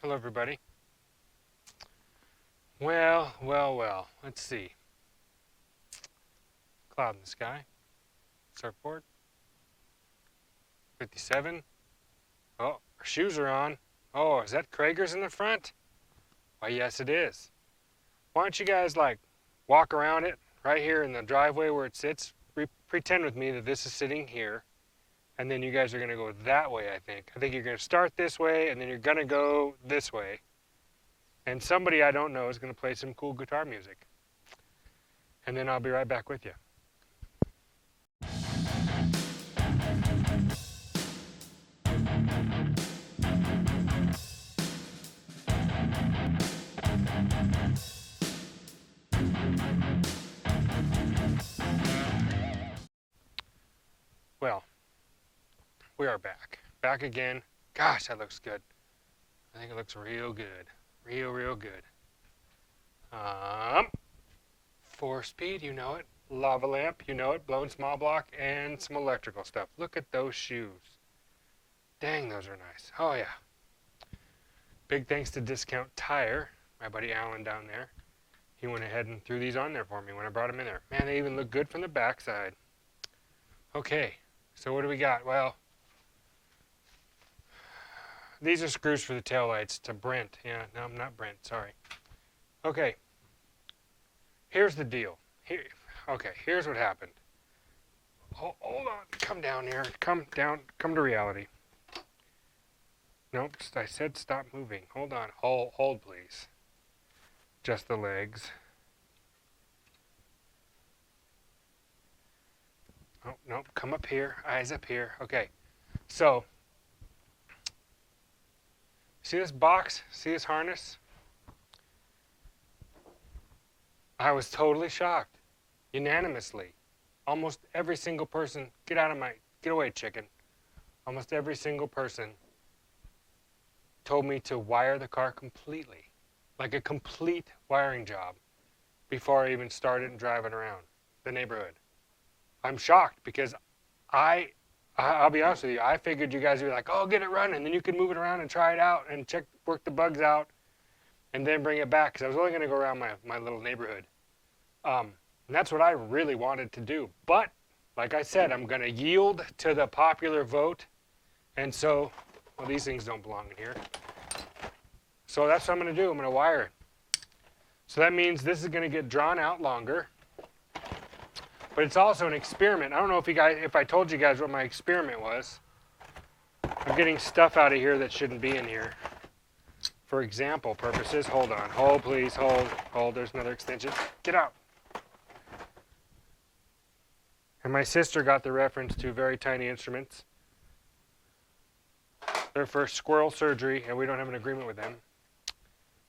Hello, everybody. Well. Let's see. Cloud in the sky. Surfboard. 57. Oh, our shoes are on. Oh, is that Krager's in the front? Why, yes, it is. Why don't you guys, walk around it right here in the driveway where it sits? Pretend with me that this is sitting here, and then you guys are going to go that way, I think. I think you're going to start this way, and then you're going to go this way. And somebody I don't know is going to play some cool guitar music. And then I'll be right back with you. Well, we are back. Back again. Gosh, that looks good. I think it looks real good. Real good. Um, 4-speed, you know it. Lava lamp, you know it. Blown small block and some electrical stuff. Look at those shoes. Dang, those are nice. Oh, yeah. Big thanks to Discount Tire, my buddy Alan down there. He went ahead and threw these on there for me when I brought them in there. Man, they even look good from the backside. Okay, so what do we got? Well, these are screws for the taillights to Brent. Yeah, no, I'm not Brent, sorry. Okay, here's the deal. Here's what happened. Hold on, come down here. Come down, come to reality. Nope, I said stop moving. Hold on, hold please. Just the legs. Oh, nope, come up here, eyes up here. Okay, so, see this box? See this harness? I was totally shocked, unanimously. Almost every single person, get away, chicken. Almost every single person told me to wire the car completely, like a complete wiring job, before I even started driving around the neighborhood. I'm shocked because I'll be honest with you, I figured you guys would be like, oh, get it running, then you can move it around and try it out and work the bugs out, and then bring it back, because I was only going to go around my little neighborhood. And that's what I really wanted to do. But, like I said, I'm going to yield to the popular vote. And so, well, these things don't belong in here. So that's what I'm going to do. I'm going to wire it. So that means this is going to get drawn out longer. But it's also an experiment. I don't know if I told you guys what my experiment was. I'm getting stuff out of here that shouldn't be in here. For example purposes, hold on. Hold, please, hold. There's another extension. Get out. And my sister got the reference to very tiny instruments. They're for squirrel surgery, and we don't have an agreement with them.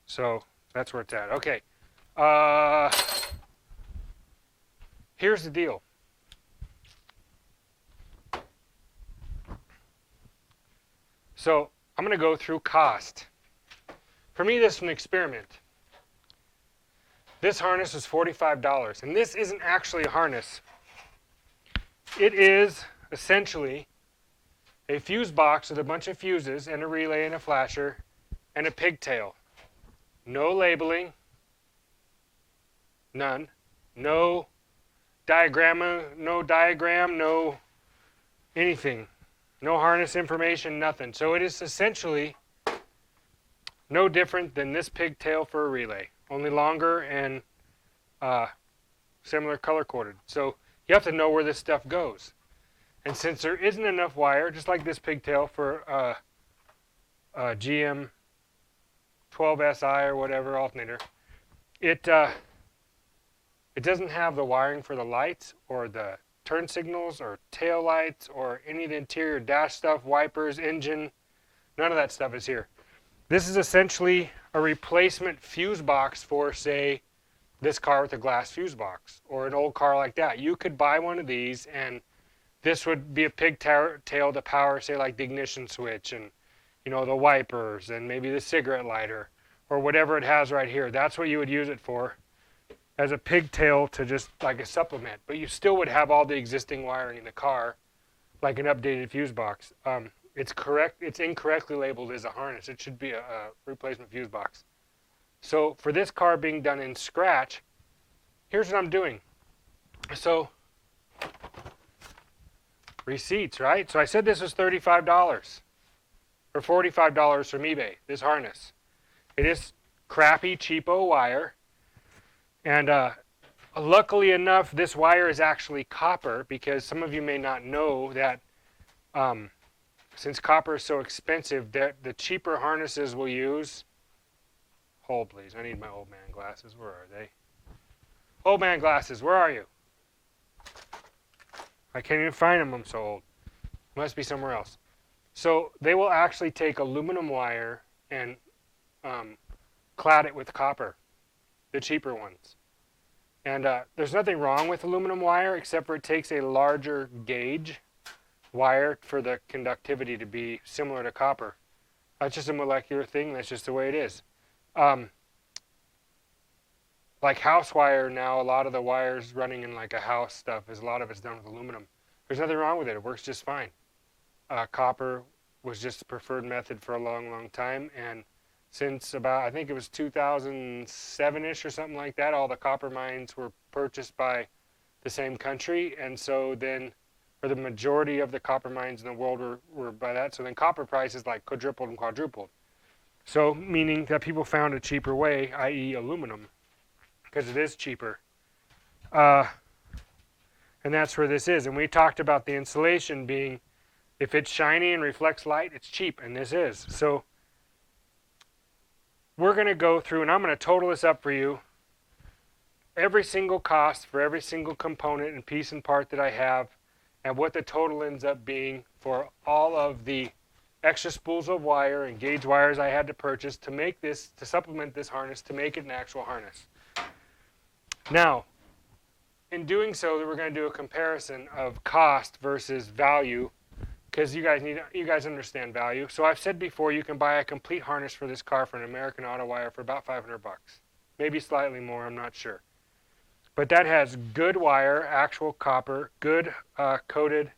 So that's where it's at. Okay. Here's the deal. So I'm going to go through cost. For me, this is an experiment. This harness was $45, and this isn't actually a harness. It is essentially a fuse box with a bunch of fuses and a relay and a flasher and a pigtail. No labeling, none. No diagram, no anything. No harness information, nothing. So it is essentially no different than this pigtail for a relay, only longer and similar color coded. So you have to know where this stuff goes. And since there isn't enough wire, just like this pigtail for a GM 12SI or whatever alternator, it doesn't have the wiring for the lights or the turn signals or tail lights or any of the interior dash stuff, wipers, engine. None of that stuff is here. This is essentially a replacement fuse box for, say, this car with a glass fuse box or an old car like that. You could buy one of these, and this would be a pigtail to power, say, like the ignition switch and, you know, the wipers and maybe the cigarette lighter or whatever it has right here. That's what you would use it for, as a pigtail to just like a supplement. But you still would have all the existing wiring in the car, like an updated fuse box. It's correct. It's incorrectly labeled as a harness. It should be a replacement fuse box. So for this car being done in scratch, here's what I'm doing. So receipts, right? So I said this was $35 or $45 from eBay, this harness. It is crappy, cheapo wire. And luckily enough, this wire is actually copper, because some of you may not know that since copper is so expensive, the cheaper harnesses will use. Hold, please. I need my old man glasses. Where are they? Old man glasses, where are you? I can't even find them. I'm so old. Must be somewhere else. So they will actually take aluminum wire and clad it with copper, the cheaper ones. And there's nothing wrong with aluminum wire, except for it takes a larger gauge wire for the conductivity to be similar to copper. That's just a molecular thing. That's just the way it is. Like house wire now, a lot of the wires running in like a house stuff, a lot of it's done with aluminum. There's nothing wrong with it. It works just fine. Copper was just the preferred method for a long, long time. And since about, I think it was 2007-ish or something like that, all the copper mines were purchased by the same country. And so then, or the majority of the copper mines in the world were by that. So then copper prices like quadrupled and quadrupled. So meaning that people found a cheaper way, i.e. aluminum, because it is cheaper. And that's where this is. And we talked about the insulation being, if it's shiny and reflects light, it's cheap, and this is. So we're going to go through, and I'm going to total this up for you, every single cost for every single component and piece and part that I have, and what the total ends up being for all of the extra spools of wire and gauge wires I had to purchase to make this, to supplement this harness, to make it an actual harness. Now, in doing so, we're going to do a comparison of cost versus value, because you guys understand value. So I've said before, you can buy a complete harness for this car from an American Auto Wire for about $500, maybe slightly more, I'm not sure. But that has good wire, actual copper, good coated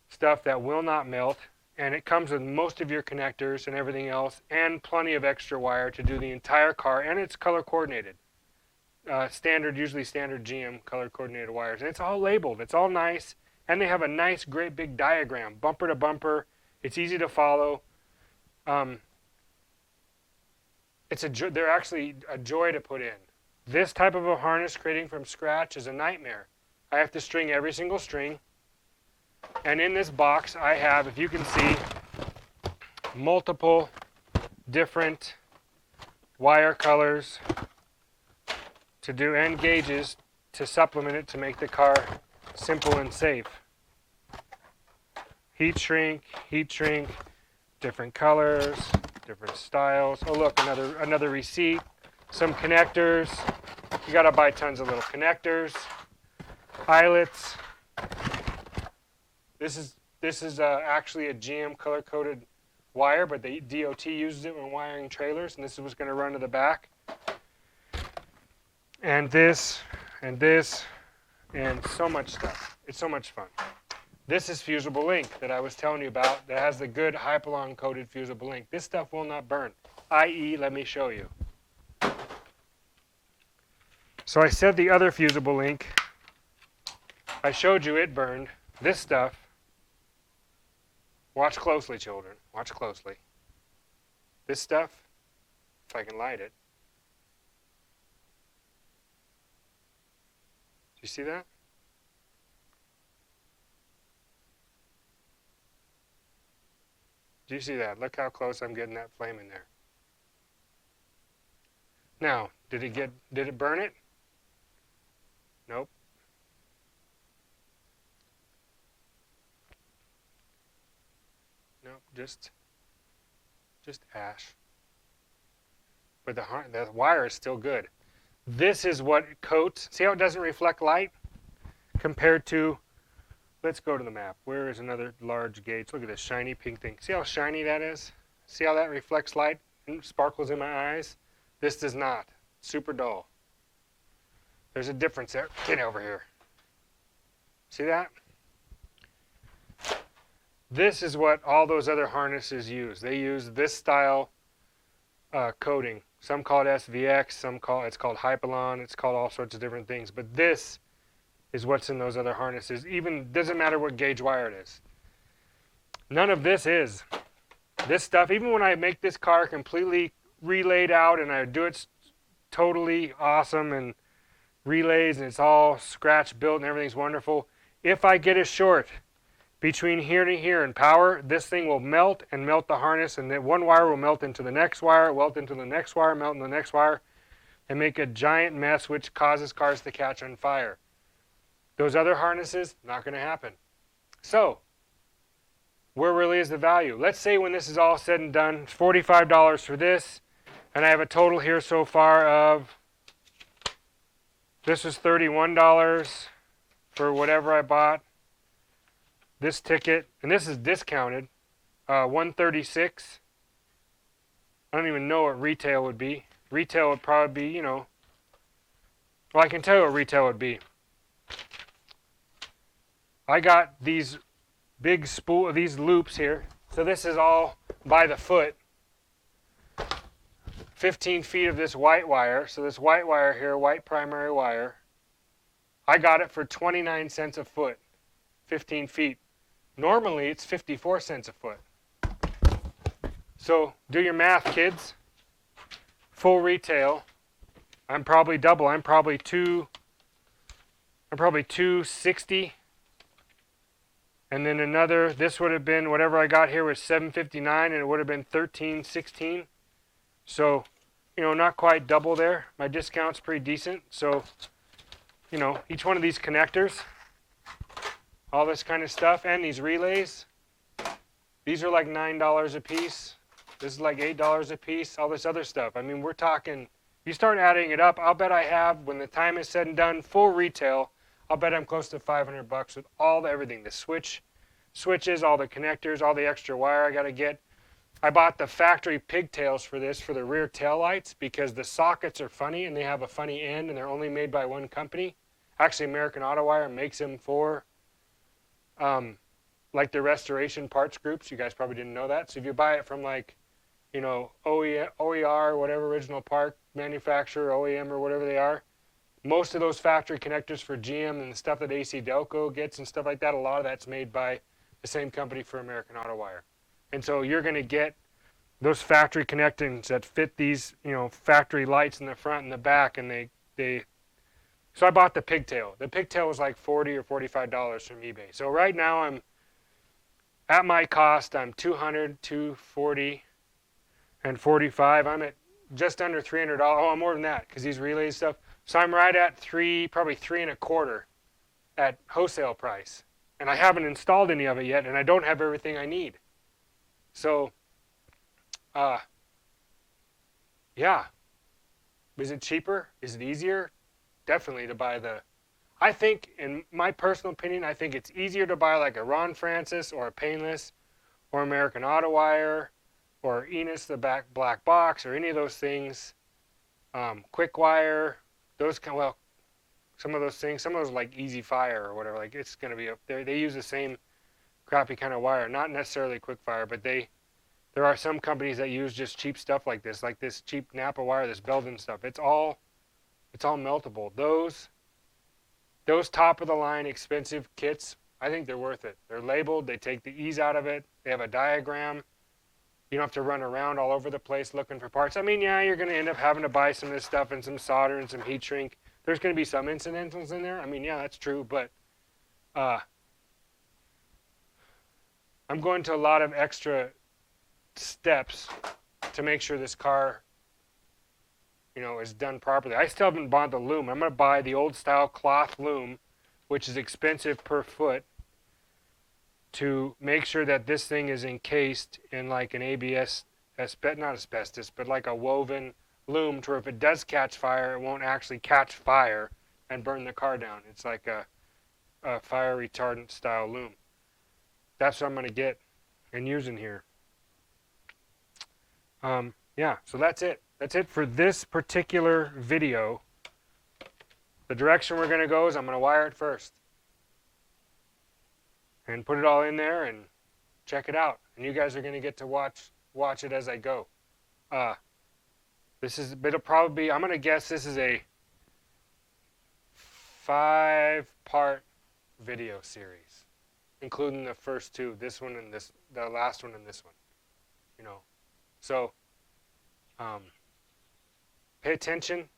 stuff that will not melt, and it comes with most of your connectors and everything else, and plenty of extra wire to do the entire car, and it's color coordinated. Usually standard GM color coordinated wires, and it's all labeled. It's all nice. And they have a nice, great big diagram, bumper to bumper. It's easy to follow. They're actually a joy to put in. This type of a harness creating from scratch is a nightmare. I have to string every single string. And in this box, I have, if you can see, multiple different wire colors to do, and gauges to supplement it to make the car simple and safe. Heat shrink, different colors, different styles. Oh look, another receipt, some connectors. You gotta buy tons of little connectors, eyelets. This is actually a GM color-coded wire, but the DOT uses it when wiring trailers, and this is what's going to run to the back. And this, and this, and so much stuff. It's so much fun. This is fusible ink that I was telling you about that has the good Hypalon coated fusible ink. This stuff will not burn, i.e., let me show you. So I said the other fusible ink, I showed you it burned. This stuff, watch closely, children, watch closely. This stuff, if I can light it. Do you see that? Do you see that? Look how close I'm getting that flame in there. Now, did it burn it? Nope. Nope, just ash. But the wire is still good. This is what coats. See how it doesn't reflect light? Compared to, let's go to the map. Where is another large gauge? Look at this shiny pink thing. See how shiny that is? See how that reflects light and sparkles in my eyes? This does not. Super dull. There's a difference there. Get over here. See that? This is what all those other harnesses use. They use this style coating. Some call it SVX, it's called Hypalon, it's called all sorts of different things. But this is what's in those other harnesses. Even doesn't matter what gauge wire it is. None of this is. This stuff, even when I make this car completely relayed out and I do it totally awesome and relays and it's all scratch built and everything's wonderful, if I get a short between here to here in power, this thing will melt and melt the harness, and then one wire will melt into the next wire, melt into the next wire, melt into the next wire, and make a giant mess which causes cars to catch on fire. Those other harnesses, not going to happen. So, where really is the value? Let's say when this is all said and done, it's $45 for this, and I have a total here so far of, this is $31 for whatever I bought. This ticket, and this is discounted, $136. I don't even know what retail would be. Retail would probably be, well, I can tell you what retail would be. I got these big these loops here. So this is all by the foot. 15 feet of this white wire. So this white wire here, white primary wire, I got it for 29 cents a foot, 15 feet. Normally, it's 54 cents a foot. So do your math, kids. Full retail, I'm probably double. I'm probably 260. And then another, this would have been, whatever I got here was $7.59, and it would have been $13.16. So, not quite double there. My discount's pretty decent. So, each one of these connectors, all this kind of stuff, and these relays, these are like $9 a piece. This is like $8 a piece, all this other stuff. I mean, we're talking, you start adding it up, I'll bet I have, when the time is said and done, full retail, I'll bet I'm close to $500 with everything. The switches, all the connectors, all the extra wire I got to get. I bought the factory pigtails for this for the rear tail lights because the sockets are funny and they have a funny end and they're only made by one company. Actually, American Auto Wire makes them for like the restoration parts groups. You guys probably didn't know that. So if you buy it from like, OER, whatever original part manufacturer, OEM or whatever they are, most of those factory connectors for GM and the stuff that AC Delco gets and stuff like that, a lot of that's made by the same company for American Auto Wire. And so you're going to get those factory connectings that fit these, factory lights in the front and the back, and so I bought the pigtail. The pigtail was like $40 or $45 from eBay. So right now I'm at my cost, I'm $200, $240, and $45. I'm at just under $300. Oh, I'm more than that because these relays stuff. So I'm right at probably $3.25 at wholesale price. And I haven't installed any of it yet, and I don't have everything I need. So, yeah. Is it cheaper? Is it easier? Definitely to buy I think, in my personal opinion, I think it's easier to buy like a Ron Francis or a Painless or American Auto Wire or Enos, the black box, or any of those things. Quick Wire, some of those things, some of those like Easy Fire or whatever, like it's going to be up there. They use the same crappy kind of wire, not necessarily quick fire, but there are some companies that use just cheap stuff like this cheap Napa wire, this Belden stuff. It's all meltable. Those top of the line expensive kits, I think they're worth it. They're labeled, they take the ease out of it, they have a diagram. You don't have to run around all over the place looking for parts. I mean, yeah, you're going to end up having to buy some of this stuff and some solder and some heat shrink. There's going to be some incidentals in there. I mean, yeah, that's true, but I'm going to a lot of extra steps to make sure this car, is done properly. I still haven't bought the loom. I'm going to buy the old style cloth loom, which is expensive per foot, to make sure that this thing is encased in like an ABS, not asbestos, but like a woven loom to where if it does catch fire, it won't actually catch fire and burn the car down. It's like a fire retardant style loom. That's what I'm going to get and use in here. Yeah, so that's it. That's it for this particular video. The direction we're going to go is I'm going to wire it first and put it all in there and check it out, and you guys are going to get to watch it as I go. Uh, it'll probably be, I'm going to guess this is a 5-part video series, including the first two, this one and the last one and this one. You know, so um, pay attention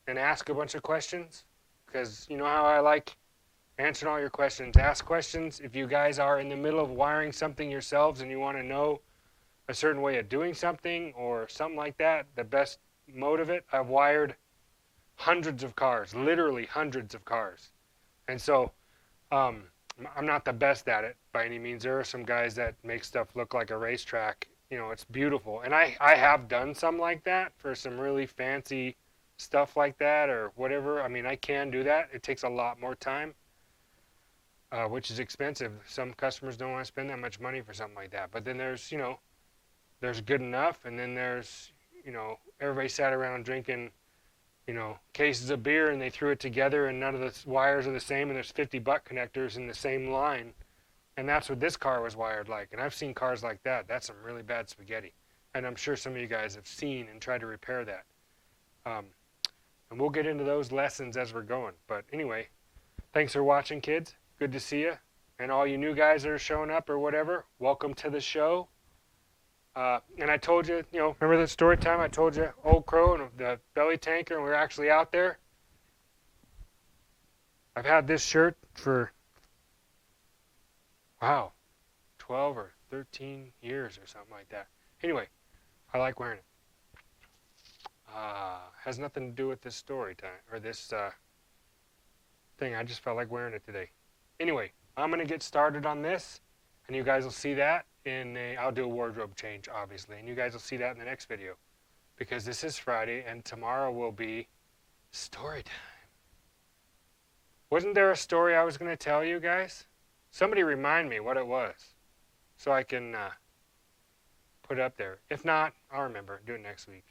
and ask a bunch of questions, because you know how I like answering all your questions. Ask questions. If you guys are in the middle of wiring something yourselves and you want to know a certain way of doing something or something like that, the best mode of it, I've wired hundreds of cars, literally hundreds of cars. And so I'm not the best at it by any means. There are some guys that make stuff look like a racetrack. You know, it's beautiful. And I have done some like that for some really fancy stuff like that or whatever. I mean, I can do that. It takes a lot more time, which is expensive. Some customers don't want to spend that much money for something like that. But then there's, you know, there's good enough. And then there's, you know, everybody sat around drinking, you know, cases of beer and they threw it together and none of the wires are the same and there's 50 butt connectors in the same line. And that's what this car was wired like. And I've seen cars like that. That's some really bad spaghetti. And I'm sure some of you guys have seen and tried to repair that. And we'll get into those lessons as we're going. But anyway, thanks for watching, kids. Good to see you. And all you new guys that are showing up or whatever, welcome to the show. And I told you, you know, remember the story time I told you, Old Crow and the belly tanker, and we were actually out there? I've had this shirt for, wow, 12 or 13 years or something like that. Anyway, I like wearing it. Has nothing to do with this story time, or this thing. I just felt like wearing it today. Anyway, I'm going to get started on this, and you guys will see that. I'll do a wardrobe change, obviously, and you guys will see that in the next video, because this is Friday and tomorrow will be story time. Wasn't there a story I was going to tell you guys? Somebody remind me what it was so I can put it up there. If not, I'll remember. Do it next week.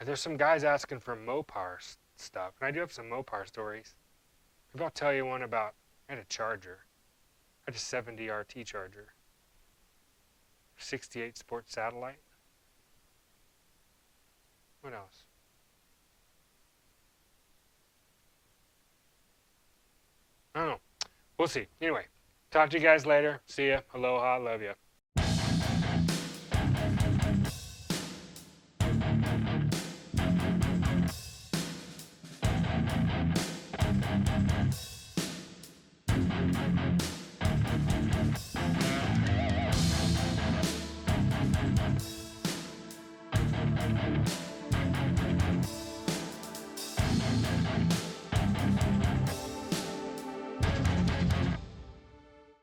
There's some guys asking for Mopar stuff, and I do have some Mopar stories. Maybe I'll tell you one about, I had a Charger. I had a 70 RT Charger. 68 Sport Satellite. What else? I don't know. We'll see. Anyway, talk to you guys later. See ya. Aloha. Love ya.